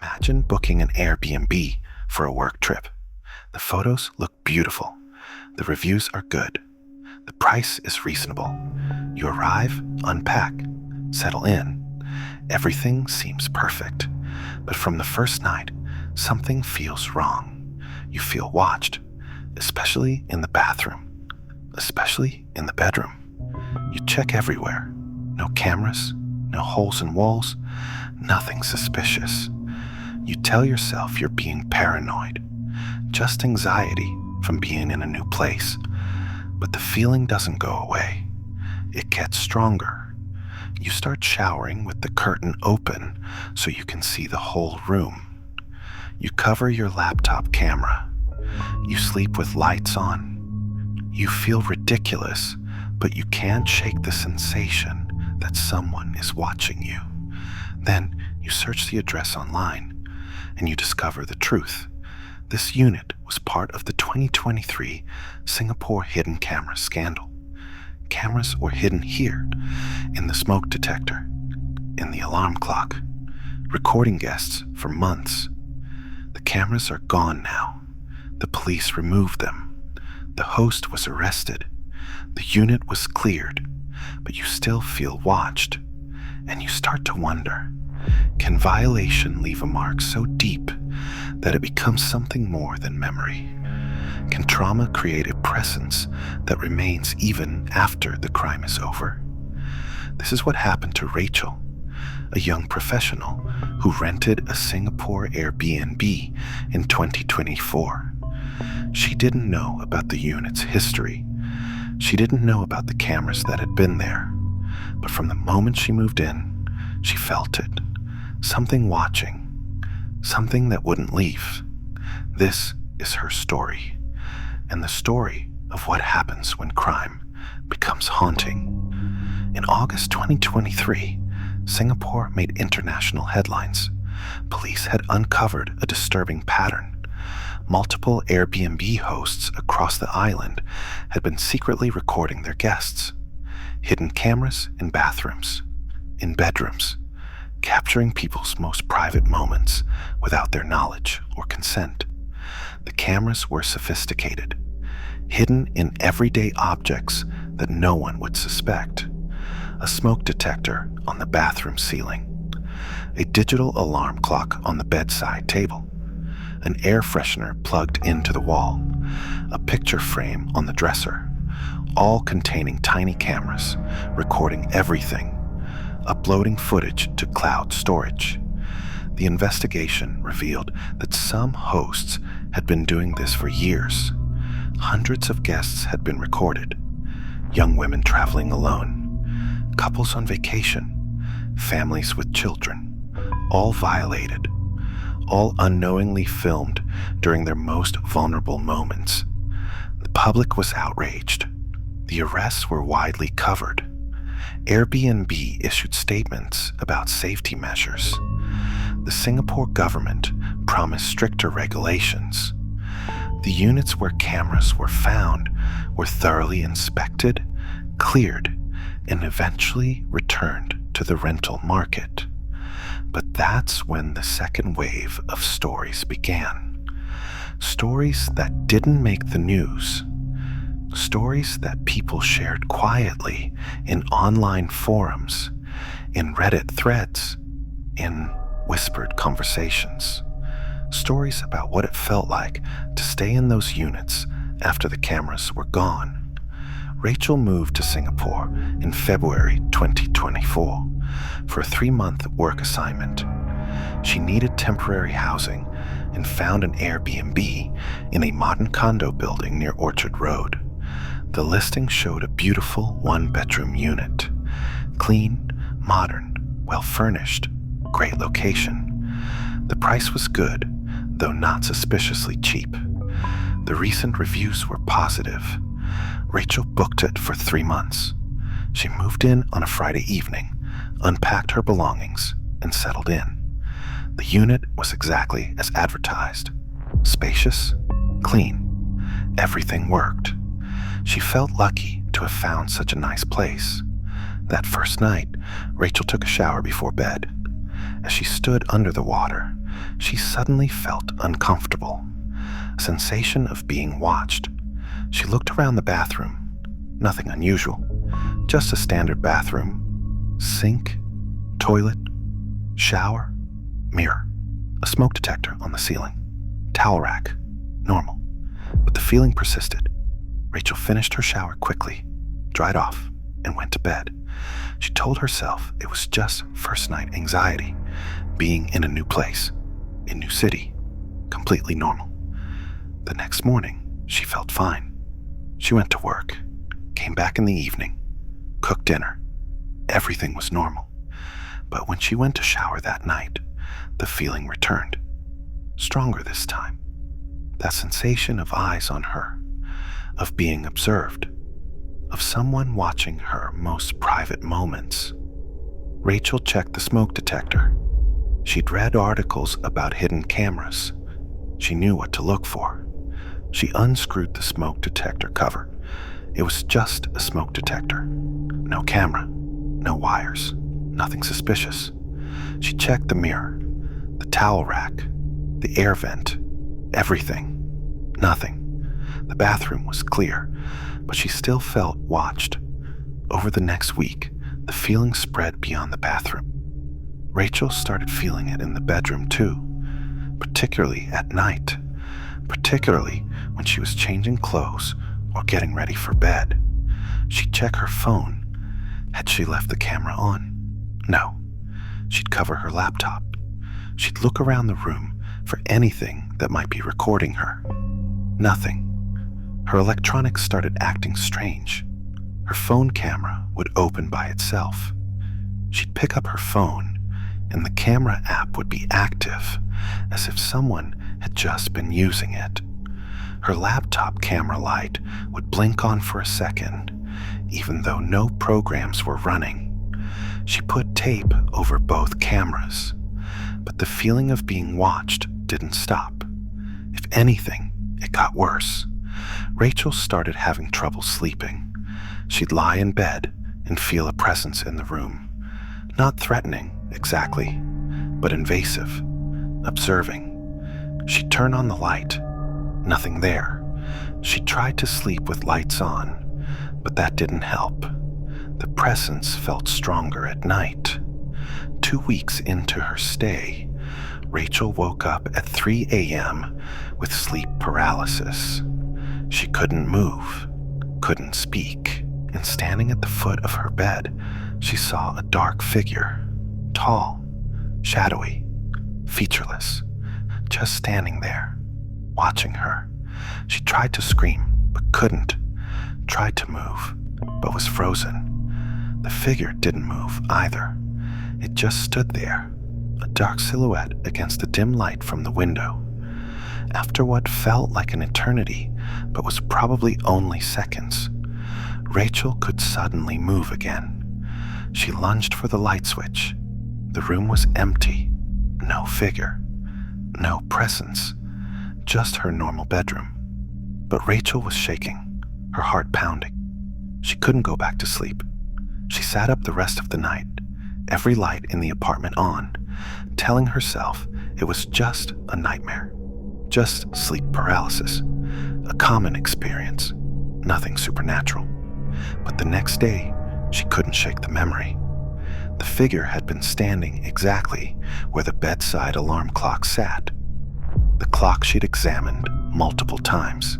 Imagine booking an Airbnb for a work trip. The photos look beautiful. The reviews are good. The price is reasonable. You arrive, unpack, settle in. Everything seems perfect. But from the first night, something feels wrong. You feel watched, especially in the bathroom, especially in the bedroom. You check everywhere. No cameras, no holes in walls, nothing suspicious. You tell yourself you're being paranoid, just anxiety from being in a new place. But the feeling doesn't go away. It gets stronger. You start showering with the curtain open so you can see the whole room. You cover your laptop camera. You sleep with lights on. You feel ridiculous, but you can't shake the sensation that someone is watching you. Then you search the address online, and you discover the truth. This unit was part of the 2023 Singapore hidden camera scandal. Cameras were hidden here, in the smoke detector, in the alarm clock, recording guests for months. The cameras are gone now. The police removed them. The host was arrested. The unit was cleared, but you still feel watched. And you start to wonder, can violation leave a mark so deep that it becomes something more than memory? Can trauma create a presence that remains even after the crime is over? This is what happened to Rachel, a young professional who rented a Singapore Airbnb in 2024. She didn't know about the unit's history. She didn't know about the cameras that had been there. But from the moment she moved in, she felt it. Something watching. Something that wouldn't leave. This is her story. And the story of what happens when crime becomes haunting. In August 2023, Singapore made international headlines. Police had uncovered a disturbing pattern. Multiple Airbnb hosts across the island had been secretly recording their guests. Hidden cameras in bathrooms, in bedrooms, capturing people's most private moments without their knowledge or consent. The cameras were sophisticated, hidden in everyday objects that no one would suspect. A smoke detector on the bathroom ceiling, a digital alarm clock on the bedside table, an air freshener plugged into the wall, a picture frame on the dresser, all containing tiny cameras, recording everything, uploading footage to cloud storage. The investigation revealed that some hosts had been doing this for years. Hundreds of guests had been recorded. Young women traveling alone, couples on vacation, families with children, all violated, all unknowingly filmed during their most vulnerable moments. The public was outraged. The arrests were widely covered. Airbnb issued statements about safety measures. The Singapore government promised stricter regulations. The units where cameras were found were thoroughly inspected, cleared, and eventually returned to the rental market. But that's when the second wave of stories began. Stories that didn't make the news. Stories that people shared quietly in online forums, in Reddit threads, in whispered conversations. Stories about what it felt like to stay in those units after the cameras were gone. Rachel moved to Singapore in February 2024 for a 3-month work assignment. She needed temporary housing and found an Airbnb in a modern condo building near Orchard Road. The listing showed a beautiful 1-bedroom unit. Clean, modern, well-furnished, great location. The price was good, though not suspiciously cheap. The recent reviews were positive. Rachel booked it for 3 months. She moved in on a Friday evening, unpacked her belongings, and settled in. The unit was exactly as advertised. Spacious, clean, everything worked. She felt lucky to have found such a nice place. That first night, Rachel took a shower before bed. As she stood under the water, she suddenly felt uncomfortable, a sensation of being watched. She looked around the bathroom. Nothing unusual, just a standard bathroom. Sink, toilet, shower, mirror, a smoke detector on the ceiling, towel rack, normal. But the feeling persisted. Rachel finished her shower quickly, dried off, and went to bed. She told herself it was just first night anxiety, being in a new place, a new city, completely normal. The next morning, she felt fine. She went to work, came back in the evening, cooked dinner. Everything was normal. But when she went to shower that night, the feeling returned, stronger this time. That sensation of eyes on her, of being observed, of someone watching her most private moments. Rachel checked the smoke detector. She'd read articles about hidden cameras. She knew what to look for. She unscrewed the smoke detector cover. It was just a smoke detector. No camera, no wires, nothing suspicious. She checked the mirror, the towel rack, the air vent, everything. Nothing. The bathroom was clear, but she still felt watched. Over the next week, the feeling spread beyond the bathroom. Rachel started feeling it in the bedroom too, particularly at night, particularly when she was changing clothes or getting ready for bed. She'd check her phone. Had she left the camera on? No. She'd cover her laptop. She'd look around the room for anything that might be recording her. Nothing. Her electronics started acting strange. Her phone camera would open by itself. She'd pick up her phone, and the camera app would be active, as if someone had just been using it. Her laptop camera light would blink on for a second, even though no programs were running. She put tape over both cameras, but the feeling of being watched didn't stop. If anything, it got worse. Rachel started having trouble sleeping. She'd lie in bed and feel a presence in the room. Not threatening, exactly, but invasive, observing. She'd turn on the light. Nothing there. She tried to sleep with lights on, but that didn't help. The presence felt stronger at night. 2 weeks into her stay, Rachel woke up at 3 a.m. with sleep paralysis. She couldn't move, couldn't speak, and standing at the foot of her bed, she saw a dark figure, tall, shadowy, featureless, just standing there, watching her. She tried to scream, but couldn't, tried to move, but was frozen. The figure didn't move either. It just stood there, a dark silhouette against the dim light from the window. After what felt like an eternity, but was probably only seconds, Rachel could suddenly move again. She lunged for the light switch. The room was empty. No figure. No presence. Just her normal bedroom. But Rachel was shaking, her heart pounding. She couldn't go back to sleep. She sat up the rest of the night, every light in the apartment on, telling herself it was just a nightmare, just sleep paralysis, a common experience, nothing supernatural. But the next day, she couldn't shake the memory. The figure had been standing exactly where the bedside alarm clock sat. The clock she'd examined multiple times.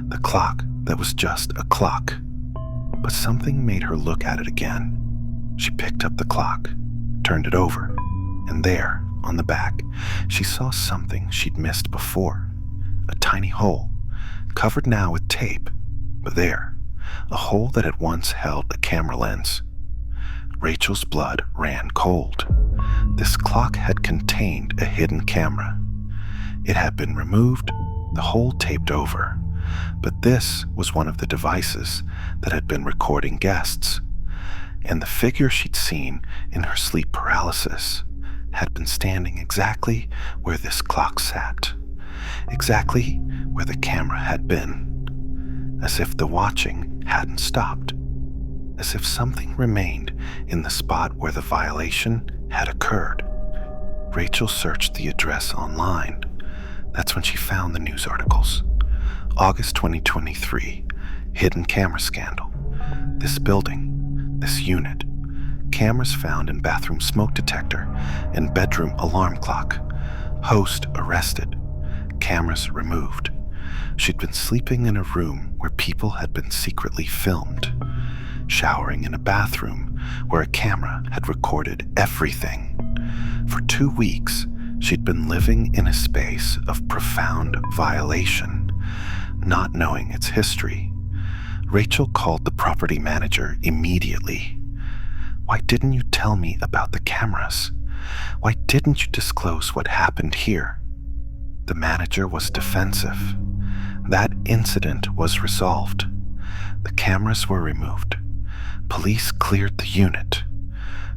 The clock that was just a clock. But something made her look at it again. She picked up the clock, turned it over, and there, on the back, she saw something she'd missed before. A tiny hole, covered now with tape, but there, a hole that had once held a camera lens. Rachel's blood ran cold. This clock had contained a hidden camera. It had been removed, the hole taped over, but this was one of the devices that had been recording guests, and the figure she'd seen in her sleep paralysis had been standing exactly where this clock sat, exactly where the camera had been, as if the watching hadn't stopped, as if something remained in the spot where the violation had occurred. Rachel searched the address online. That's when she found the news articles. August 2023, hidden camera scandal. This building, this unit. Cameras found in bathroom smoke detector and bedroom alarm clock. Host arrested. Cameras removed. She'd been sleeping in a room where people had been secretly filmed. Showering in a bathroom where a camera had recorded everything. For 2 weeks, she'd been living in a space of profound violation, not knowing its history. Rachel called the property manager immediately. "Why didn't you tell me about the cameras? Why didn't you disclose what happened here?" The manager was defensive. That incident was resolved. The cameras were removed. Police cleared the unit.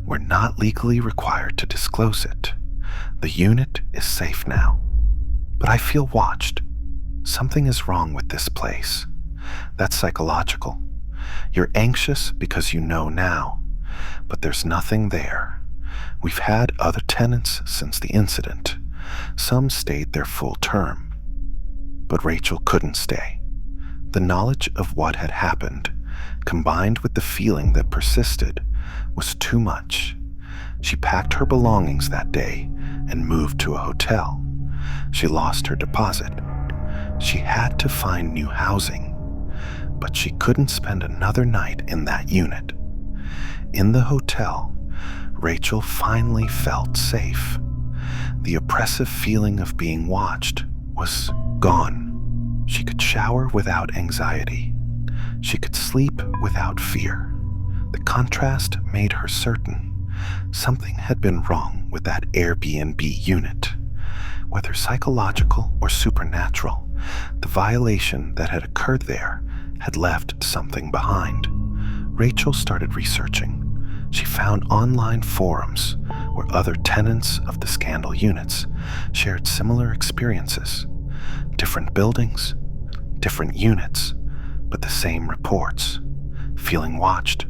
We're not legally required to disclose it. The unit is safe now. But I feel watched. Something is wrong with this place. That's psychological. You're anxious because you know now, but there's nothing there. We've had other tenants since the incident. Some stayed their full term. But Rachel couldn't stay. The knowledge of what had happened, combined with the feeling that persisted, was too much. She packed her belongings that day and moved to a hotel. She lost her deposit. She had to find new housing, but she couldn't spend another night in that unit. In the hotel, Rachel finally felt safe. The oppressive feeling of being watched was gone. She could shower without anxiety. She could sleep without fear. The contrast made her certain something had been wrong with that Airbnb unit. Whether psychological or supernatural, the violation that had occurred there had left something behind. Rachel started researching. She found online forums where other tenants of the scandal units shared similar experiences. Different buildings, different units, but the same reports. Feeling watched,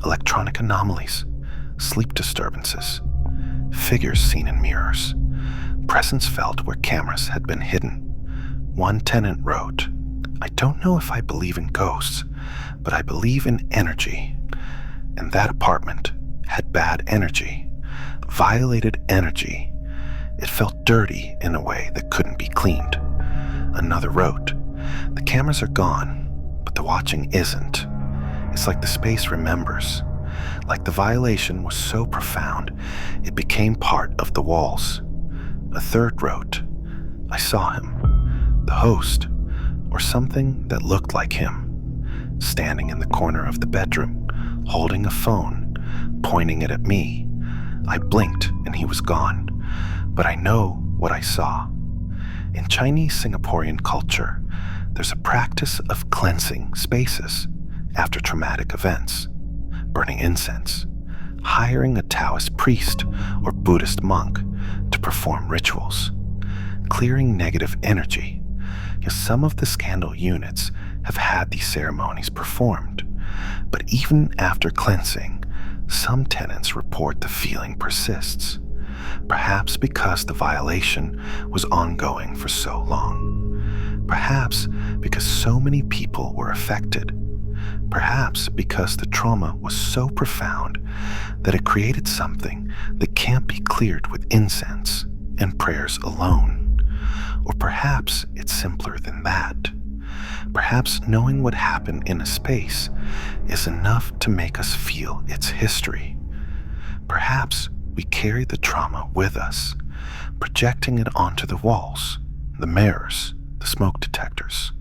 electronic anomalies, sleep disturbances, figures seen in mirrors, presence felt where cameras had been hidden. One tenant wrote, "I don't know if I believe in ghosts, but I believe in energy." And that apartment had bad energy, violated energy. It felt dirty in a way that couldn't be cleaned. Another wrote, "The cameras are gone, but the watching isn't. It's like the space remembers. Like the violation was so profound, it became part of the walls." A third wrote, "I saw him, the host, or something that looked like him, standing in the corner of the bedroom, holding a phone, pointing it at me. I blinked and he was gone, but I know what I saw." In Chinese Singaporean culture, there's a practice of cleansing spaces after traumatic events, burning incense, hiring a Taoist priest or Buddhist monk to perform rituals, clearing negative energy. Yes, some of the scandal units have had these ceremonies performed, but even after cleansing, some tenants report the feeling persists, perhaps because the violation was ongoing for so long, perhaps because so many people were affected, perhaps because the trauma was so profound that it created something that can't be cleared with incense and prayers alone. Or perhaps it's simpler than that. Perhaps knowing what happened in a space is enough to make us feel its history. Perhaps we carry the trauma with us, projecting it onto the walls, the mirrors, the smoke detectors.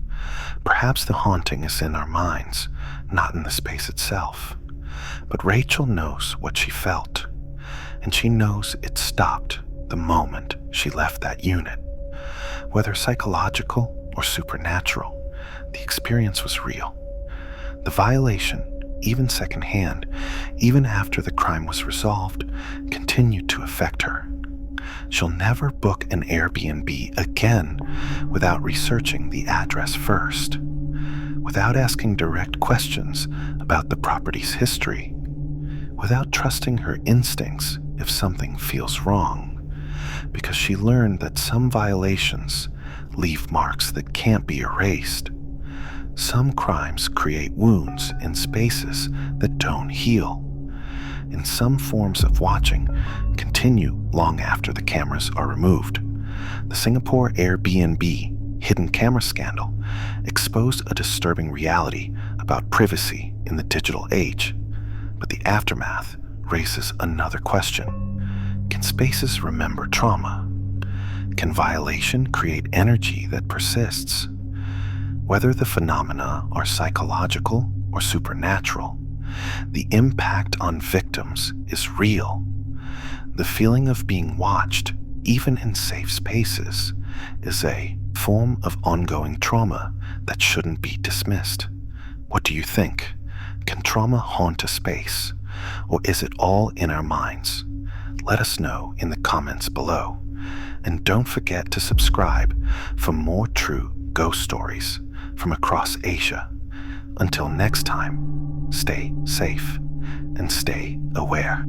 Perhaps the haunting is in our minds, not in the space itself. But Rachel knows what she felt, and she knows it stopped the moment she left that unit. Whether psychological or supernatural, the experience was real. The violation, even secondhand, even after the crime was resolved, continued to affect her. She'll never book an Airbnb again without researching the address first, without asking direct questions about the property's history, without trusting her instincts if something feels wrong. because she learned that some violations leave marks that can't be erased. Some crimes create wounds in spaces that don't heal. And some forms of watching continue long after the cameras are removed. The Singapore Airbnb hidden camera scandal exposed a disturbing reality about privacy in the digital age. But the aftermath raises another question. Can spaces remember trauma? Can violation create energy that persists? Whether the phenomena are psychological or supernatural, the impact on victims is real. The feeling of being watched, even in safe spaces, is a form of ongoing trauma that shouldn't be dismissed. What do you think? Can trauma haunt a space, or is it all in our minds? Let us know in the comments below. And don't forget to subscribe for more true ghost stories from across Asia. Until next time, stay safe and stay aware.